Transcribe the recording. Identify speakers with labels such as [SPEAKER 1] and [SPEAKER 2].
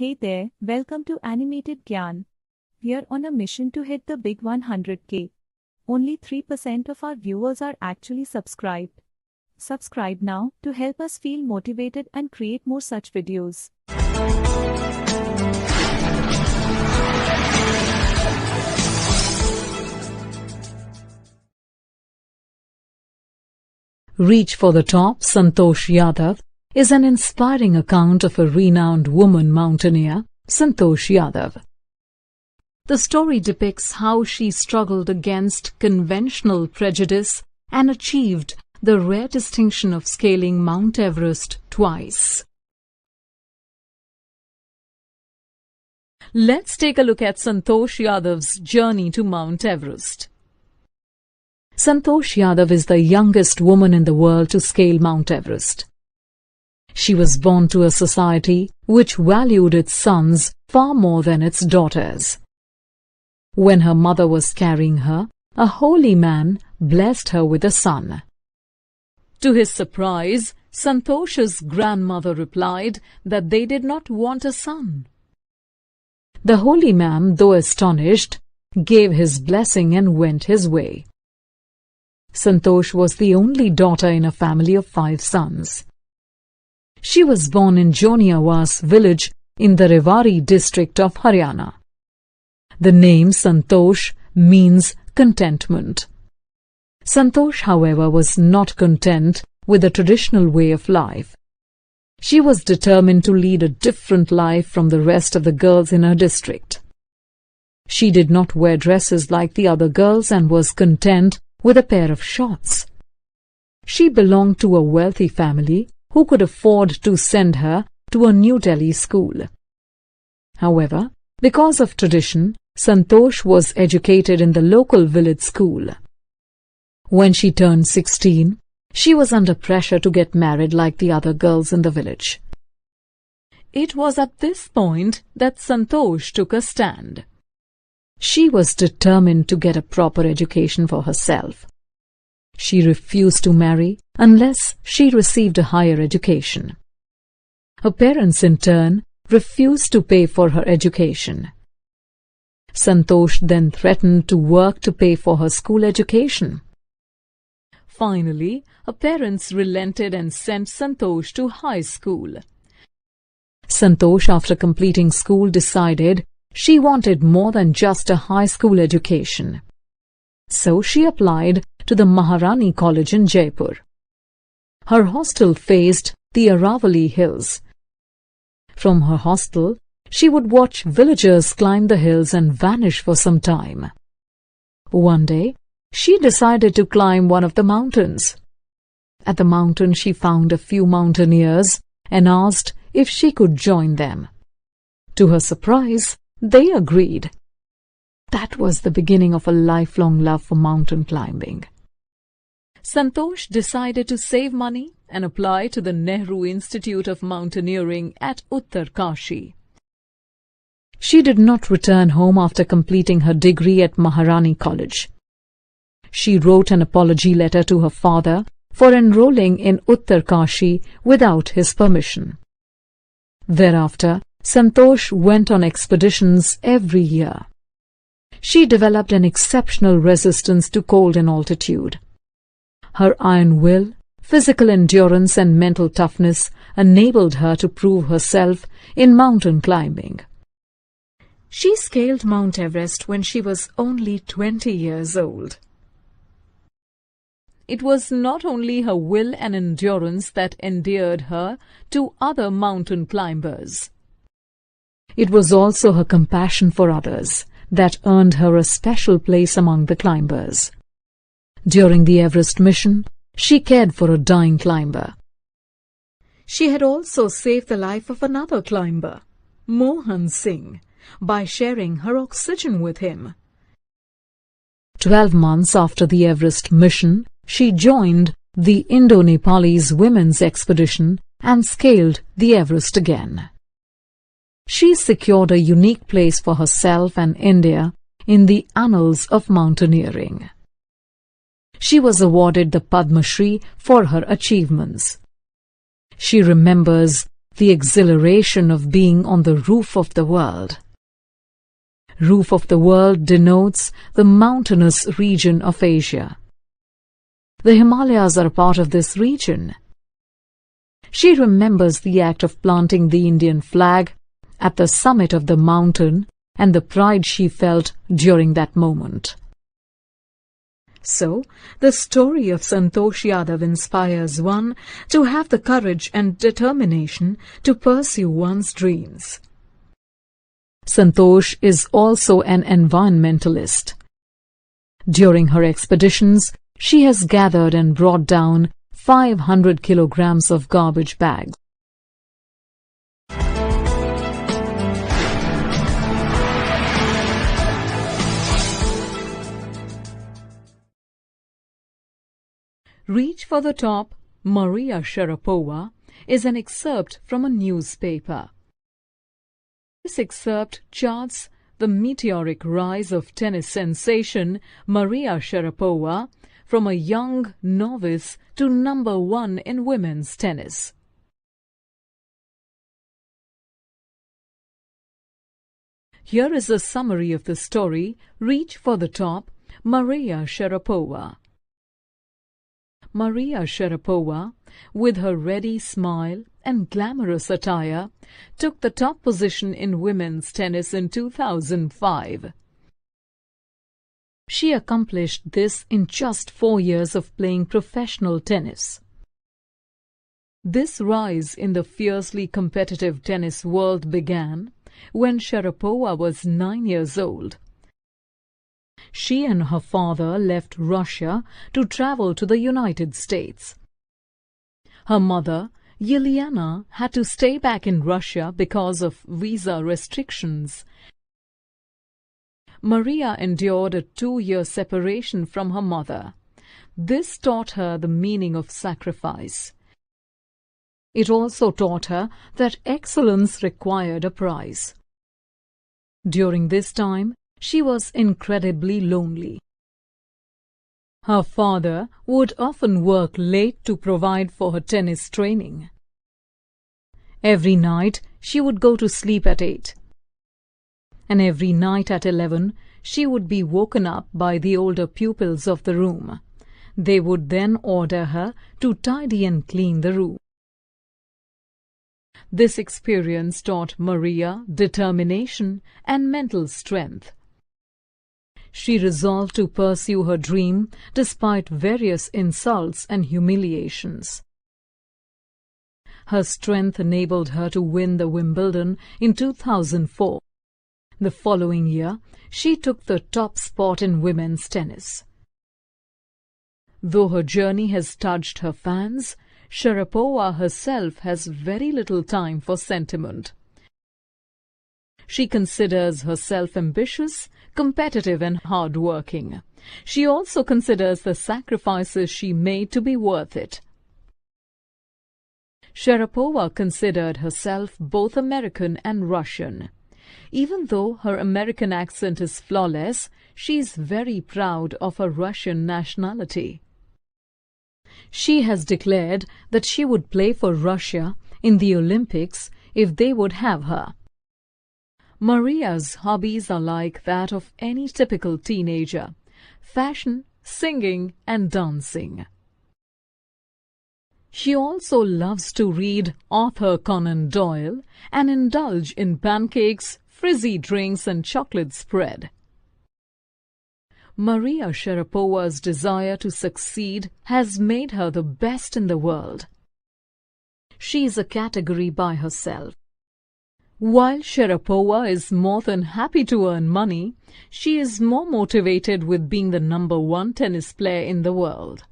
[SPEAKER 1] Hey there, welcome to Animated Gyan. We are on a mission to hit the big 100k. Only 3% of our viewers are actually subscribed. Subscribe now to help us feel motivated and create more such videos.
[SPEAKER 2] Reach for the Top Santosh Yadav is an inspiring account of a renowned woman mountaineer, Santosh Yadav. The story depicts how she struggled against conventional prejudice and achieved the rare distinction of scaling Mount Everest twice. Let's take a look at Santosh Yadav's journey to Mount Everest. Santosh Yadav is the youngest woman in the world to scale Mount Everest. She was born to a society which valued its sons far more than its daughters. When her mother was carrying her, a holy man blessed her with a son. To his surprise, Santosh's grandmother replied that they did not want a son. The holy man, though astonished, gave his blessing and went his way. Santosh was the only daughter in a family of 5 sons. She was born in Joniawas village in the Rewari district of Haryana. The name Santosh means contentment. Santosh, however, was not content with the traditional way of life. She was determined to lead a different life from the rest of the girls in her district. She did not wear dresses like the other girls and was content with a pair of shorts. She belonged to a wealthy family who could afford to send her to a New Delhi school. However, because of tradition, Santosh was educated in the local village school. When she turned 16, she was under pressure to get married like the other girls in the village. It was at this point that Santosh took a stand. She was determined to get a proper education for herself. She refused to marry unless she received a higher education. Her parents, in turn, refused to pay for her education. Santosh then threatened to work to pay for her school education. Finally, her parents relented and sent Santosh to high school. Santosh, after completing school, decided she wanted more than just a high school education. So she applied to the Maharani College in Jaipur. Her hostel faced the Aravalli Hills. From her hostel, she would watch villagers climb the hills and vanish for some time. One day, she decided to climb one of the mountains. At the mountain, she found a few mountaineers and asked if she could join them. To her surprise, they agreed. That was the beginning of a lifelong love for mountain climbing. Santosh decided to save money and apply to the Nehru Institute of Mountaineering at Uttarkashi. She did not return home after completing her degree at Maharani College. She wrote an apology letter to her father for enrolling in Uttarkashi without his permission. Thereafter, Santosh went on expeditions every year. She developed an exceptional resistance to cold and altitude. Her iron will, physical endurance and mental toughness enabled her to prove herself in mountain climbing. She scaled Mount Everest when she was only 20 years old. It was not only her will and endurance that endeared her to other mountain climbers. It was also her compassion for others that earned her a special place among the climbers. During the Everest mission, she cared for a dying climber. She had also saved the life of another climber, Mohan Singh, by sharing her oxygen with him. 12 months after the Everest mission, she joined the Indo-Nepalese women's expedition and scaled the Everest again. She secured a unique place for herself and India in the annals of mountaineering. She was awarded the Padma Shri for her achievements. She remembers the exhilaration of being on the roof of the world. Roof of the world denotes the mountainous region of Asia. The Himalayas are a part of this region. She remembers the act of planting the Indian flag at the summit of the mountain and the pride she felt during that moment. So, the story of Santosh Yadav inspires one to have the courage and determination to pursue one's dreams. Santosh is also an environmentalist. During her expeditions, she has gathered and brought down 500 kilograms of garbage bags. Reach for the Top, Maria Sharapova, is an excerpt from a newspaper. This excerpt charts the meteoric rise of tennis sensation Maria Sharapova from a young novice to number 1 in women's tennis. Here is a summary of the story, Reach for the Top, Maria Sharapova. Maria Sharapova, with her ready smile and glamorous attire, took the top position in women's tennis in 2005. She accomplished this in just 4 years of playing professional tennis. This rise in the fiercely competitive tennis world began when Sharapova was 9 years old. She and her father left Russia to travel to the United States. Her mother, Yelena, had to stay back in Russia because of visa restrictions. Maria endured a 2-year separation from her mother. This taught her the meaning of sacrifice. It also taught her that excellence required a price. During this time, she was incredibly lonely. Her father would often work late to provide for her tennis training. Every night she would go to sleep at 8. And every night at 11 she would be woken up by the older pupils of the room. They would then order her to tidy and clean the room. This experience taught Maria determination and mental strength. She resolved to pursue her dream despite various insults and humiliations. Her strength enabled her to win the Wimbledon in 2004. The following year, she took the top spot in women's tennis. Though her journey has touched her fans, Sharapova herself has very little time for sentiment. She considers herself ambitious, competitive and hard-working. She also considers the sacrifices she made to be worth it. Sharapova considered herself both American and Russian. Even though her American accent is flawless, she is very proud of her Russian nationality. She has declared that she would play for Russia in the Olympics if they would have her. Maria's hobbies are like that of any typical teenager: fashion, singing and dancing. She also loves to read Arthur Conan Doyle and indulge in pancakes, frizzy drinks and chocolate spread. Maria Sharapova's desire to succeed has made her the best in the world. She is a category by herself. While Sharapova is more than happy to earn money, she is more motivated with being the number 1 tennis player in the world.